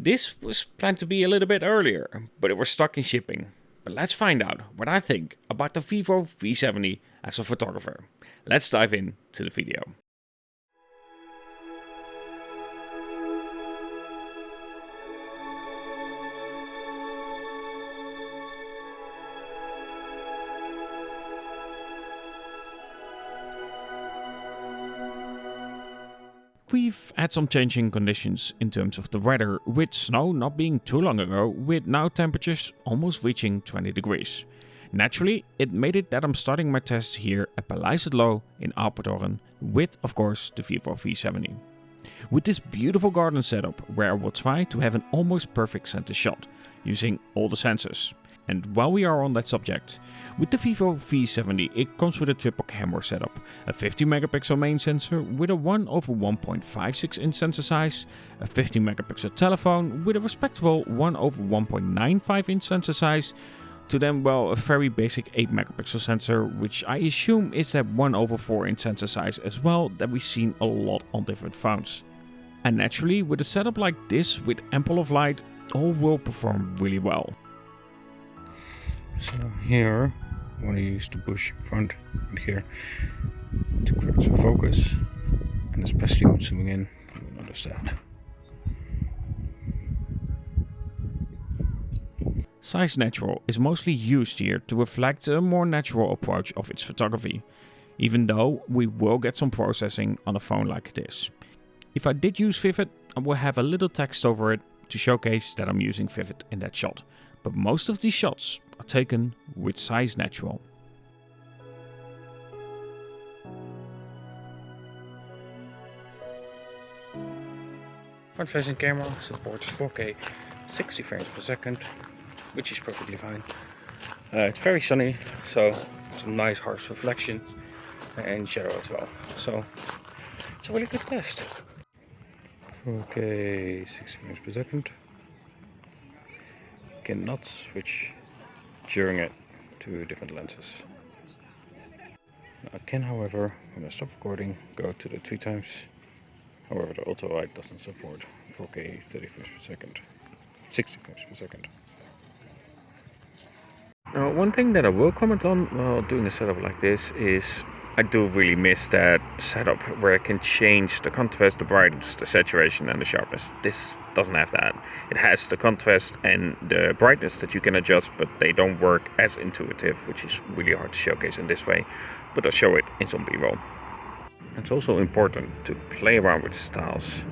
This was planned to be a little bit earlier, but it was stuck in shipping. But let's find out what I think about the Vivo V70 as a photographer. Let's dive into the video. We've had some changing conditions in terms of the weather, with snow not being too long ago, with now temperatures almost reaching 20 degrees. Naturally, it made it that I'm starting my tests here at Paleis in Apeldoorn with, of course, the Vivo V70. With this beautiful garden setup where I will try to have an almost perfect center shot, using all the sensors. And while we are on that subject, with the Vivo V70 it comes with a triple camera setup, a 50 megapixel main sensor with a 1/1.56 inch sensor size, a 50 megapixel telephone with a respectable 1/1.95 inch sensor size, to then, well, a very basic 8 megapixel sensor, which I assume is that 1/4 inch sensor size as well that we've seen a lot on different phones. And naturally, with a setup like this with ample of light, all will perform really well. So here, I want to use the bush in front and here to create some focus, and especially when zooming in, you will notice that. Size Natural is mostly used here to reflect a more natural approach of its photography, even though we will get some processing on a phone like this. If I did use Vivid, I will have a little text over it to showcase that I'm using Vivid in that shot. But most of these shots are taken with Size Natural. Front-facing camera supports 4K 60 frames per second, which is perfectly fine. It's very sunny, so some nice harsh reflection and shadow as well. So it's a really good test. 4K 60 frames per second. Cannot switch during it to different lenses. I can, however, when I stop recording, go to the 3 times. However, the ultra wide doesn't support 4K 30 frames per second, 60 frames per second. Now, one thing that I will comment on while doing a setup like this is I do really miss that setup where I can change the contrast, the brightness, the saturation and the sharpness. This doesn't have that. It has the contrast and the brightness that you can adjust, but they don't work as intuitive, which is really hard to showcase in this way, but I'll show it in some B-roll. It's also important to play around with styles.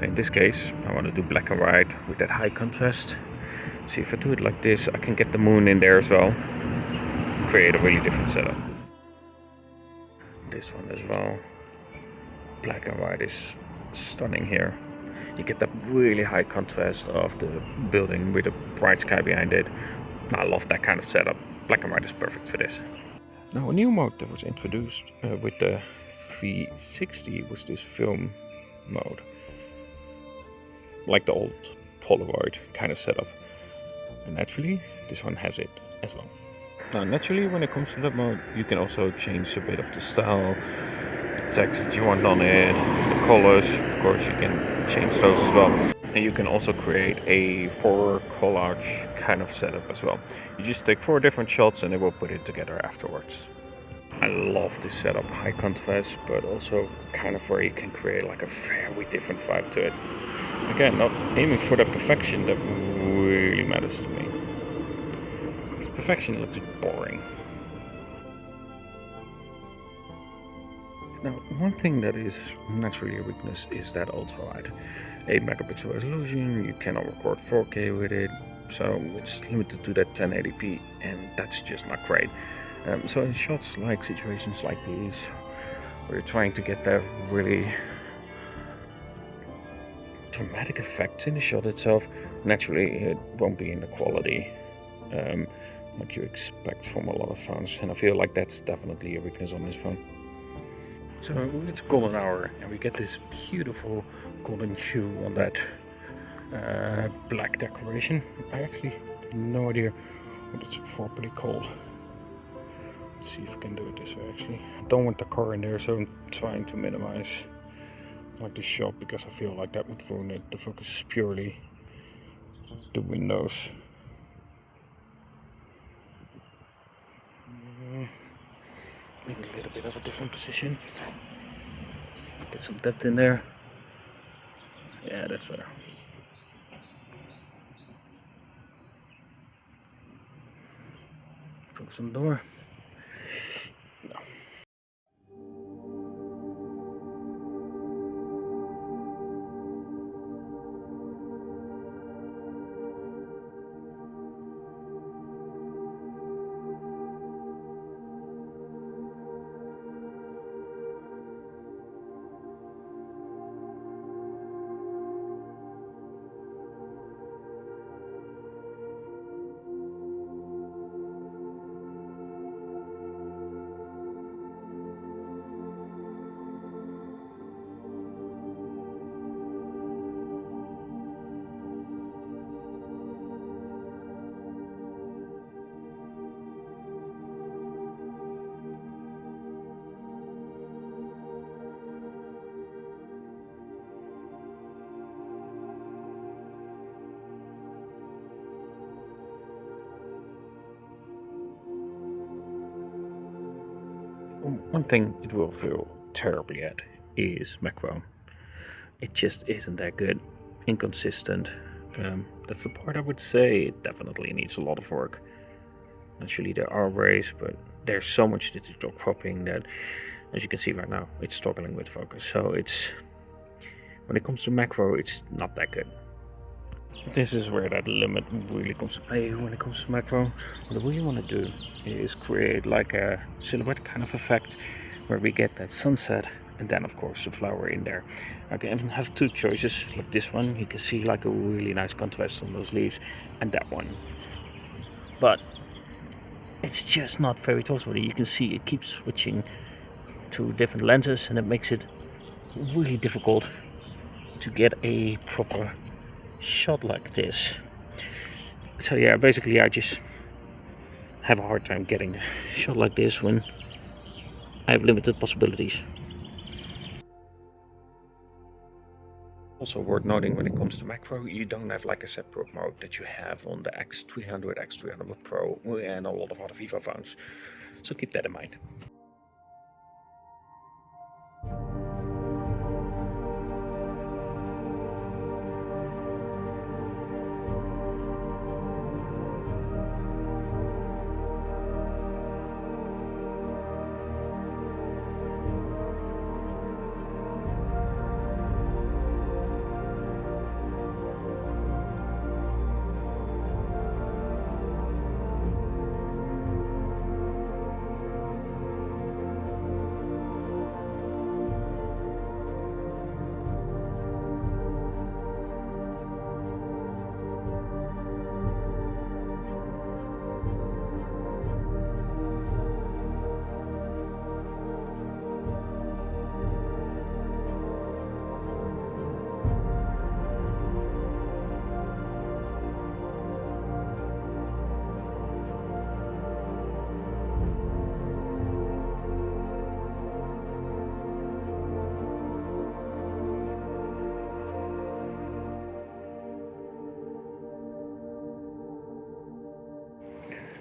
In this case, I want to do black and white with that high contrast. See, if I do it like this, I can get the moon in there as well, create a really different setup. This one as well, black and white is stunning here. You get that really high contrast of the building with a bright sky behind it. I love that kind of setup. Black and white is perfect for this. Now, a new mode that was introduced with the V60 was this film mode, like the old Polaroid kind of setup. And naturally, this one has it as well. Now, naturally, when it comes to that mode, you can also change a bit of the style, the text that you want on it, the colors. Of course, you can change those as well. And you can also create a 4 collage kind of setup as well. You just take 4 different shots and it will put it together afterwards. I love this setup, high contrast, but also kind of where you can create like a very different vibe to it. Again, not aiming for the perfection that really matters to me. Perfection looks boring. Now, one thing that is naturally a weakness is that ultra wide. 8 megapixel resolution, you cannot record 4K with it, so it's limited to that 1080p, and that's just not great. So in shots like situations like these, where you're trying to get that really dramatic effect in the shot itself, naturally it won't be in the quality like you expect from a lot of phones, and I feel like that's definitely a weakness on this phone. So it's golden hour and we get this beautiful golden hue on that black decoration. I actually have no idea what it's properly called. Let's see if I can do it this way. Actually, I don't want the car in there, so I'm trying to minimize like the shot because I feel like that would ruin it. The focus is purely the windows. Maybe a little bit of a different position. Get some depth in there. Yeah, that's better. Focus on the door. No. One thing it will feel terribly at is macro. It just isn't that good, inconsistent. That's the part I would say it definitely needs a lot of work. Naturally there are ways, but there's so much digital cropping that, as you can see right now, it's struggling with focus. So it's, when it comes to macro, it's not that good. This is where that limit really comes to play when it comes to macro. What I really want to do is create like a silhouette kind of effect where we get that sunset and then of course the flower in there. I can even have two choices, like this one, you can see like a really nice contrast on those leaves, and that one. But it's just not very trustworthy. You can see it keeps switching to different lenses and it makes it really difficult to get a proper shot like this. So yeah, basically I just have a hard time getting a shot like this when I have limited possibilities. Also worth noting when it comes to macro, you don't have like a separate mode that you have on the X300, X300 Pro and a lot of other Vivo phones. So keep that in mind.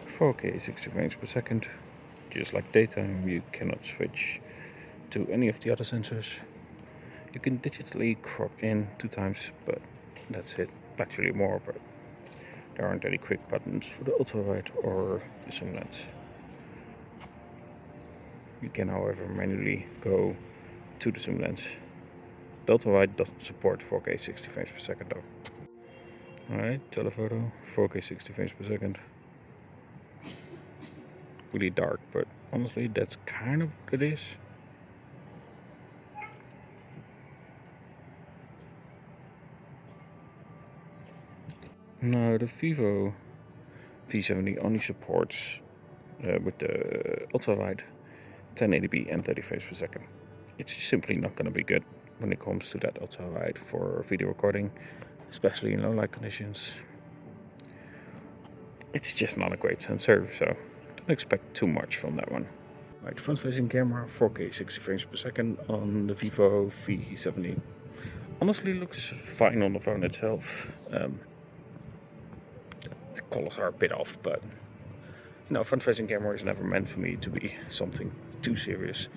4K 60 frames per second. Just like daytime, you cannot switch to any of the other sensors. You can digitally crop in 2 times, but that's it. Actually more, but there aren't any quick buttons for the ultra wide or the zoom lens. You can, however, manually go to the zoom lens. The ultra wide doesn't support 4K 60 frames per second though. Alright, telephoto, 4K 60 frames per second. Really dark, but honestly that's kind of what it is. Now the Vivo V70 only supports with the ultra wide 1080p and 30 frames per second. It's simply not going to be good when it comes to that ultra wide for video recording, especially in low light conditions. It's just not a great sensor, so don't expect too much from that one. Right, front facing camera, 4K 60 frames per second on the Vivo V70. Honestly looks fine on the phone itself. the colors are a bit off, but front-facing camera is never meant for me to be something too serious.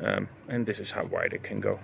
And this is how wide it can go.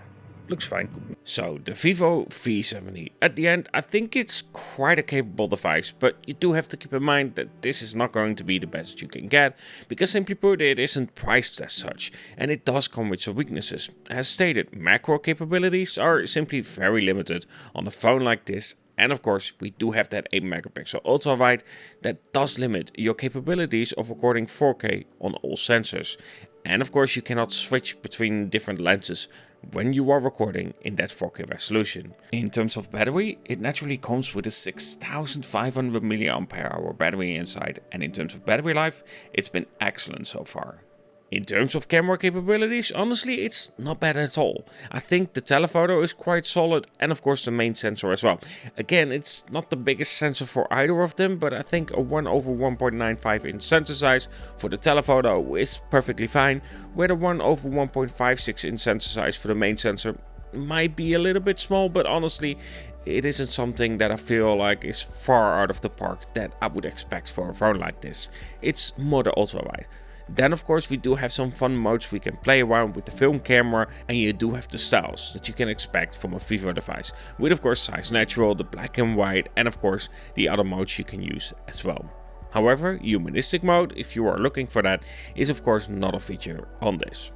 Looks fine. So, the Vivo V70. At the end, I think it's quite a capable device, but you do have to keep in mind that this is not going to be the best you can get, because simply put, it isn't priced as such, and it does come with some weaknesses. As stated, macro capabilities are simply very limited on a phone like this. And of course, we do have that 8 megapixel ultra wide that does limit your capabilities of recording 4K on all sensors. And of course, you cannot switch between different lenses when you are recording in that 4K resolution. In terms of battery, it naturally comes with a 6500 mAh battery inside, and in terms of battery life, it's been excellent so far. In terms of camera capabilities, honestly, it's not bad at all. I think the telephoto is quite solid, and of course the main sensor as well. Again, it's not the biggest sensor for either of them, but I think a 1/1.95 inch sensor size for the telephoto is perfectly fine, where the 1/1.56 inch sensor size for the main sensor might be a little bit small, but honestly, it isn't something that I feel like is far out of the park that I would expect for a phone like this. It's more the ultra wide. Then of course we do have some fun modes we can play around with the film camera, and you do have the styles that you can expect from a Vivo device, with of course size natural, the black and white, and of course the other modes you can use as well. However, humanistic mode, if you are looking for that, is of course not a feature on this.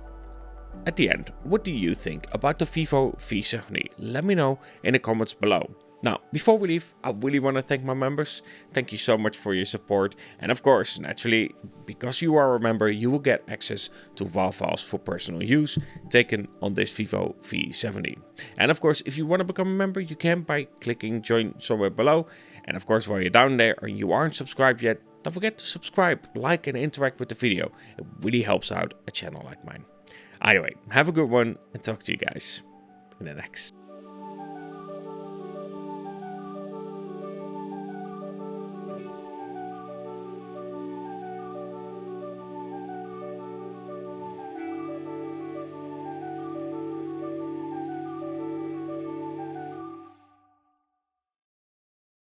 At the end, what do you think about the Vivo V70? Let me know in the comments below. Now, before we leave, I really want to thank my members. Thank you so much for your support. And of course, naturally, because you are a member, you will get access to WAV files for personal use taken on this Vivo V70. And of course, if you want to become a member, you can by clicking join somewhere below. And of course, while you're down there and you aren't subscribed yet, don't forget to subscribe, like and interact with the video. It really helps out a channel like mine. Anyway, have a good one and talk to you guys in the next.